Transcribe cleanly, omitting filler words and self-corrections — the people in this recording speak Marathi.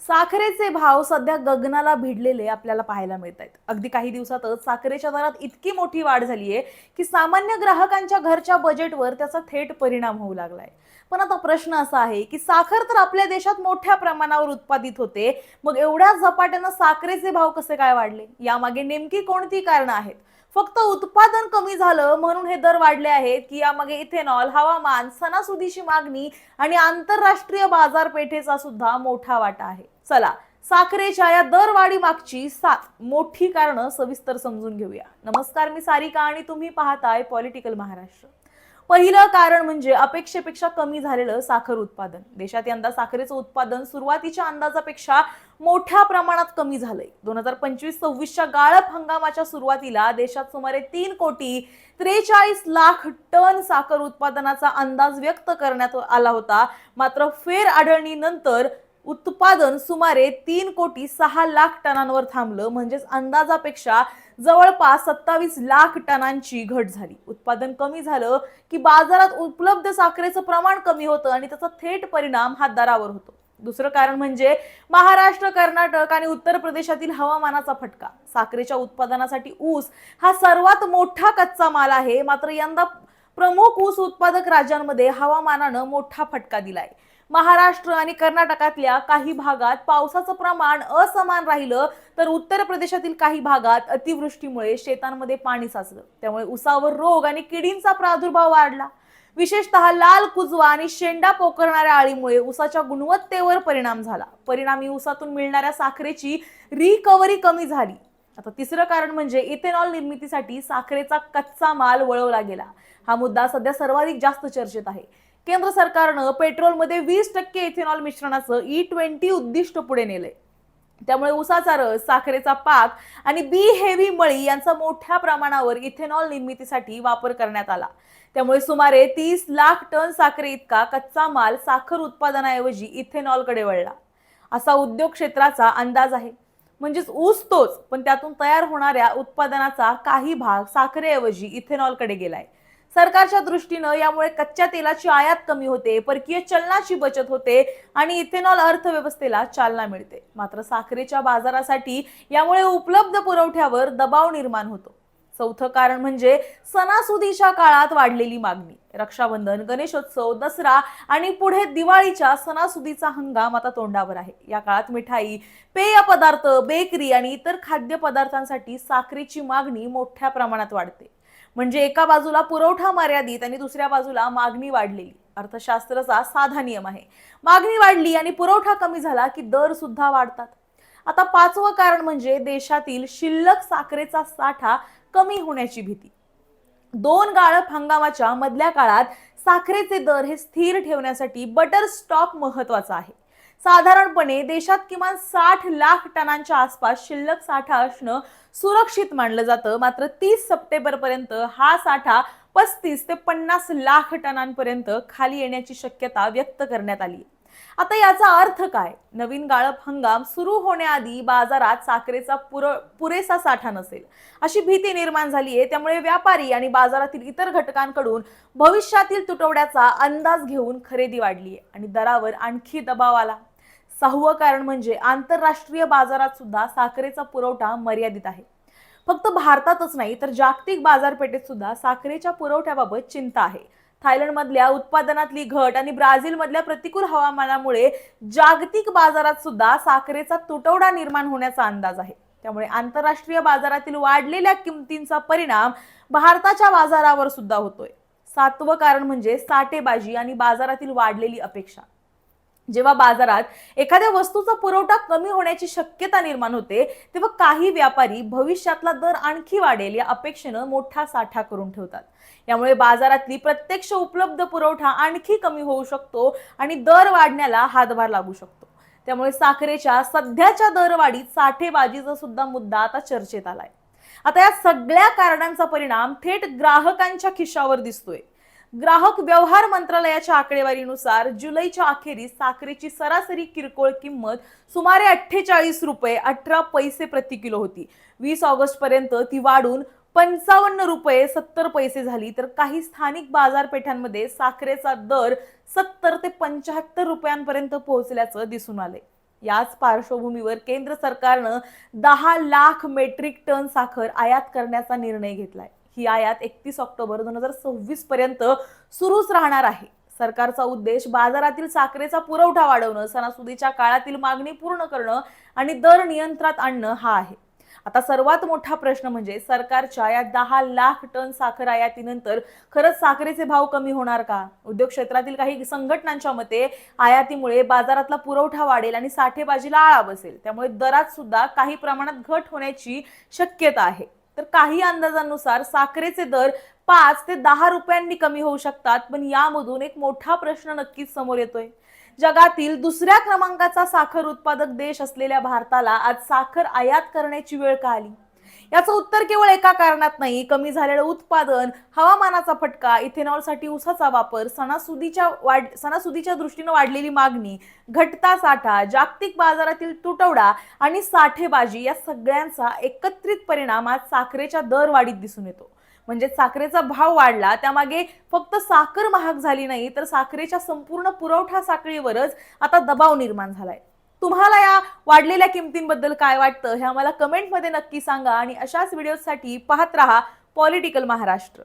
साखरेचे भाव सध्या गगनाला भिडलेले आपल्याला पाहायला मिळत आहेत. अगदी काही दिवसातच साखरेच्या दरात इतकी मोठी वाढ झाली आहे की सामान्य ग्राहकांच्या घरच्या बजेटवर त्याचा थेट परिणाम होऊ लागलाय. पण आता प्रश्न असा आहे की साखर तर आपल्या देशात मोठ्या प्रमाणावर उत्पादित होते, मग एवढ्या झपाट्यानं साखरेचे भाव कसे काय वाढले? यामागे नेमकी कोणती कारणं आहेत? फक्त उत्पादन कमी झालं म्हणून हे दर वाढले आहेत की यामागे इथेनॉल, हवामान, सणासुदीची मागणी आणि आंतरराष्ट्रीय बाजारपेठेचा सुद्धा मोठा वाटा आहे? चला, साखरेच्या या दरवाढी मागची 7 मोठी कारणं सविस्तर समजून घेऊया. नमस्कार, मी सारिका आणि तुम्ही पाहताय पॉलिटिकल महाराष्ट्र. पहिलं कारण म्हणजे अपेक्षेपेक्षा कमी झालेलं साखर उत्पादन. देशात यंदा साखरेचं उत्पादन सुरुवातीच्या अंदाजापेक्षा मोठ्या प्रमाणात कमी झालंय. 2025-26च्या गाळप हंगामाच्या सुरुवातीला देशात सुमारे 3,43,00,000 टन साखर उत्पादनाचा अंदाज व्यक्त करण्यात आला होता. मात्र फेर आढळणीनंतर उत्पादन सुमारे 3,06,00,000 टनांवर थांबलं. म्हणजेच अंदाजापेक्षा जवळपास 27,00,000 टनांची घट झाली. उत्पादन कमी झालं की बाजारात उपलब्ध साखरेचं प्रमाण कमी होतं आणि त्याचा थेट परिणाम हा दरावर होतो. दुसरं कारण म्हणजे महाराष्ट्र, कर्नाटक आणि उत्तर प्रदेशातील हवामानाचा फटका. साखरेच्या उत्पादनासाठी ऊस हा सर्वात मोठा कच्चा माल आहे. मात्र यंदा प्रमुख ऊस उत्पादक राज्यांमध्ये हवामानानं मोठा फटका दिलाय. महाराष्ट्र आणि कर्नाटकातल्या काही भागात पावसाचं प्रमाण असमान राहिलं, तर उत्तर प्रदेशातील काही भागात अतिवृष्टीमुळे शेतांमध्ये पाणी साचलं. त्यामुळे ऊसावर रोग आणि किडींचा प्रादुर्भाव वाढला. विशेषतः लाल कुजवा आणि शेंडा पोखरणाऱ्या अळीमुळे ऊसाच्या गुणवत्तेवर परिणाम झाला. परिणामी ऊसातून मिळणाऱ्या साखरेची रिकव्हरी कमी झाली. आता तिसरं कारण म्हणजे इथेनॉल निर्मितीसाठी साखरेचा कच्चा माल वळवला गेला. हा मुद्दा सध्या सर्वाधिक जास्त चर्चेत आहे. केंद्र सरकारनं पेट्रोलमध्ये 20% इथेनॉल मिश्रणाचं E20 उद्दिष्ट पुढे नेलंय. त्यामुळे ऊसाचा रस, साखरेचा पाक आणि बी हेवी मळी यांचा मोठ्या प्रमाणावर इथेनॉल निर्मितीसाठी वापर करण्यात आला. त्यामुळे सुमारे 30,00,000 टन साखरे इतका कच्चा माल साखर उत्पादनाऐवजी इथेनॉलकडे वळला, असा उद्योग क्षेत्राचा अंदाज आहे. म्हणजेच ऊस तोच, पण त्यातून तयार होणाऱ्या उत्पादनाचा काही भाग साखरेऐवजी इथेनॉलकडे गेलाय. सरकारच्या दृष्टीनं यामुळे कच्च्या तेलाची आयात कमी होते, परकीय चलनाची बचत होते आणि इथेनॉल अर्थव्यवस्थेला चालना मिळते. मात्र साखरेच्या बाजारासाठी यामुळे उपलब्ध पुरवठ्यावर दबाव निर्माण होतो. चौथं कारण म्हणजे सणासुदीच्या काळात वाढलेली मागणी. रक्षाबंधन, गणेशोत्सव, दसरा आणि पुढे दिवाळीच्या सणासुदीचा हंगाम आता तोंडावर आहे. या काळात मिठाई, पेय पदार्थ, बेकरी आणि इतर खाद्यपदार्थांसाठी साखरेची मागणी मोठ्या प्रमाणात वाढते. म्हणजे एका बाजूला पुरवठा मर्यादित आणि दुसऱ्या बाजूला मागणी वाढलेली. अर्थशास्त्राचा साधा नियम आहे, मागणी वाढली आणि पुरवठा कमी झाला की दर सुद्धा वाढतात. आता पाचवं कारण म्हणजे देशातील शिल्लक साखरेचा साठा कमी होण्याची भीती. 2 गाळप हंगामाच्या मधल्या काळात साखरेचे दर हे स्थिर ठेवण्यासाठी बटर स्टॉक महत्वाचा आहे. साधारणपणे देशात किमान 60,00,000 टनांच्या आसपास शिल्लक साठा असणं सुरक्षित मानलं जातं. मात्र 30 सप्टेंबर पर्यंत हा साठा 35 ते 50,00,000 टनांपर्यंत खाली येण्याची शक्यता व्यक्त करण्यात आली. आता याचा अर्थ काय? नवीन गाळप हंगाम सुरू होण्याआधी बाजारात साखरेचा पुरेसा साठा नसेल अशी भीती निर्माण झाली आहे. त्यामुळे व्यापारी आणि बाजारातील इतर घटकांकडून भविष्यातील तुटवड्याचा अंदाज घेऊन खरेदी वाढली आहे आणि दरावर आणखी दबाव आला. 6वं कारण म्हणजे आंतरराष्ट्रीय बाजारात सुद्धा साखरेचा पुरवठा मर्यादित आहे. फक्त भारतातच नाही तर जागतिक बाजारपेठेत सुद्धा साखरेच्या पुरवठ्याबाबत चिंता आहे. थायलंडमधल्या उत्पादनातली घट आणि ब्राझीलमधल्या प्रतिकूल हवामानामुळे जागतिक बाजारात सुद्धा साखरेचा तुटवडा निर्माण होण्याचा अंदाज आहे. त्यामुळे आंतरराष्ट्रीय बाजारातील वाढलेल्या किमतींचा परिणाम भारताच्या बाजारावर सुद्धा होतोय. 7वं कारण म्हणजे साठेबाजी आणि बाजारातील वाढलेली अपेक्षा. जेव्हा बाजारात एखाद्या वस्तूचा पुरवठा कमी होण्याची शक्यता निर्माण होते, तेव्हा काही व्यापारी भविष्यातला दर आणखी वाढेल या अपेक्षेनं मोठा साठा करून ठेवतात. यामुळे बाजारातली प्रत्यक्ष उपलब्ध पुरवठा आणखी कमी होऊ शकतो आणि दर वाढण्याला हातभार लागू शकतो. त्यामुळे साखरेच्या सध्याच्या दरवाढीत साठेबाजीचा सुद्धा मुद्दा आता चर्चेत आलाय. आता या सगळ्या कारणांचा परिणाम थेट ग्राहकांच्या खिशावर दिसतोय. ग्राहक व्यवहार मंत्रालयाच्या आकडेवारीनुसार जुलैच्या अखेरीस साखरेची सरासरी किरकोळ किंमत सुमारे 48 रुपये 18 पैसे प्रति किलो होती. 20 ऑगस्ट पर्यंत ती वाढून 55 रुपये 70 पैसे झाली. तर काही स्थानिक बाजारपेठांमध्ये साखरेचा दर 70 ते 75 रुपयांपर्यंत पोहोचल्याचं दिसून आले. याच पार्श्वभूमीवर केंद्र सरकारनं 10 लाख मेट्रिक टन साखर आयात करण्याचा निर्णय घेतलाय. ही आयात 31 ऑक्टोबर 2026 पर्यंत सुरूच राहणार आहे. सरकारचा उद्देश बाजारातील साखरेचा पुरवठा वाढवणं, सणासुदीच्या काळातील मागणी पूर्ण करणं आणि दर नियंत्रणात आणणं हा आहे. आता सर्वात मोठा प्रश्न म्हणजे सरकारच्या या 10 लाख टन साखर आयातीनंतर खरंच साखरेचे भाव कमी होणार का? उद्योग क्षेत्रातील काही संघटनांच्या मते आयातीमुळे बाजारातला पुरवठा वाढेल आणि साठेबाजीला आळा बसेल. त्यामुळे दरात सुद्धा काही प्रमाणात घट होण्याची शक्यता आहे. तर काही अंदाजांनुसार साखरेचे दर 5 ते 10 रुपयांनी कमी होऊ शकतात. पण यामधून एक मोठा प्रश्न नक्कीच समोर येतोय. जगातील दुसऱ्या क्रमांकाचा साखर उत्पादक देश असलेल्या भारताला आज साखर आयात करण्याची वेळ का आली? याचं उत्तर केवळ एका कारणात नाही. कमी झालेलं उत्पादन, हवामानाचा फटका, इथेनॉलसाठी ऊसाचा वापर, सणासुदीच्या दृष्टीने वाढलेली मागणी, घटता साठा, जागतिक बाजारातील तुटवडा आणि साठेबाजी या सगळ्यांचा एकत्रित परिणाम आज साखरेच्या दरवाढीत दिसून येतो. म्हणजे साखरेचा भाव वाढला त्यामागे फक्त साखर महाग झाली नाही, तर साखरेच्या संपूर्ण पुरवठा साखळीवरच आता दबाव निर्माण झालाय. तुम्हाला या वाढलेल्या किमतींबद्दल काय वाटतं हे आम्हाला कमेंटमध्ये नक्की सांगा आणि अशाच व्हिडिओसाठी पाहत रहा पॉलिटिकल महाराष्ट्र.